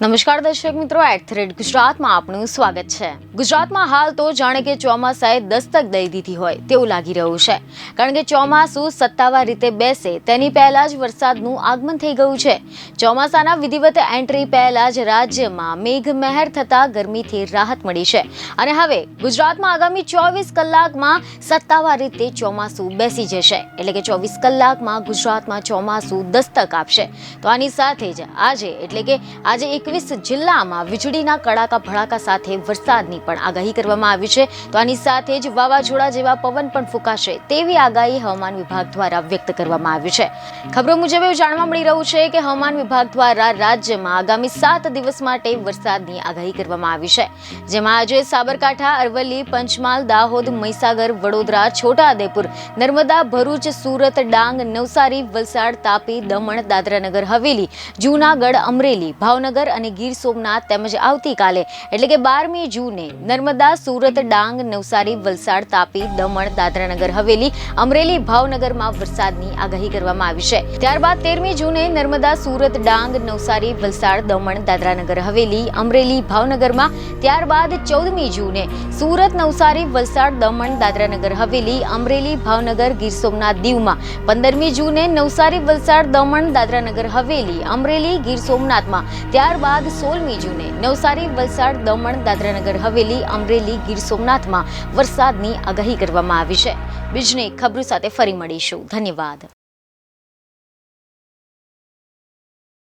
નમસ્કાર દર્શક મિત્રો, @ ગુજરાતમાં આપનું સ્વાગત છે। ગુજરાતમાં હાલ તો જાણે કે ચોમાસાએ દસ્તક દઈ દીધી હોય તેવું લાગી રહ્યું છે, કારણ કે ચોમાસું સત્તાવાર રીતે બેસે તેની પહેલા જ વરસાદનું આગમન થઈ ગયું છે। ચોમાસાના વિધિવત એન્ટ્રી પહેલા જ રાજ્યમાં મેઘમહેર થતા ગરમીથી રાહત મળી છે અને હવે ગુજરાતમાં આગામી 24 કલાકમાં સત્તાવાર રીતે ચોમાસું બેસી જશે, એટલે કે 24 કલાકમાં ગુજરાતમાં ચોમાસું દસ્તક આપશે। તો આની સાથે જ આજે 21 જિલ્લામાં વીજળીના કડાકા ભડાકા સાથે વરસાદની પણ આગાહી કરવામાં આવી છે। તો આની સાથે જ વાવાઝોડા જેવા પવન પણ ફૂંકાશે તેવી આગાહી હવામાન વિભાગ દ્વારા વ્યક્ત કરવામાં આવી છે। ખબરો મુજબ એવું જાણવા મળી રહ્યું છે કે હવામાન વિભાગ દ્વારા રાજ્યમાં આગામી 7 દિવસ માટે વરસાદની આગાહી કરવામાં આવી છે, જેમાં આજે સાબરકાંઠા, અરવલ્લી, પંચમહાલ, દાહોદ, મહીસાગર, વડોદરા, છોટાઉદેપુર, નર્મદા, ભરૂચ, સુરત, ડાંગ, નવસારી, વલસાડ, તાપી, દમણ, દાદરાનગર હવેલી, જૂનાગઢ, અમરેલી, ભાવનગર અને ગીર સોમનાથ તેમજ આવતીકાલે એટલે કે 12મી જૂને નર્મદા, સુરત, ડાંગ, નવસારી, વલસાડ, તાપી, દમણ, દાદરાનગર હવેલી, અમરેલી, ભાવનગરમાં વરસાદની આગાહી કરવામાં આવી છે। ત્યારબાદ 13મી જૂને નર્મદા, સુરત, ડાંગ, નવસારી, વલસાડ, દમણ, દાદરાનગર હવેલી, અમરેલી, ભાવનગરમાં, ત્યારબાદ 14મી જૂને સુરત, નવસારી, વલસાડ, દમણ, દાદરાનગર હવેલી, અમરેલી, ભાવનગર, ગીર સોમનાથ, દીવમાં, 15મી જૂને નવસારી, વલસાડ, દમણ, દાદરાનગર હવેલી, અમરેલી, ગીર સોમનાથમાં, ત્યારબાદ 16મી જૂને નવસારી, વલસાડ, દમણ, દાદરાનગર હવેલી, અમરેલી, ગીર સોમનાથમાં વરસાદની આગાહી કરવામાં આવી છે। બીજની ખબરો સાથે ફરી મળીશું। ધન્યવાદ।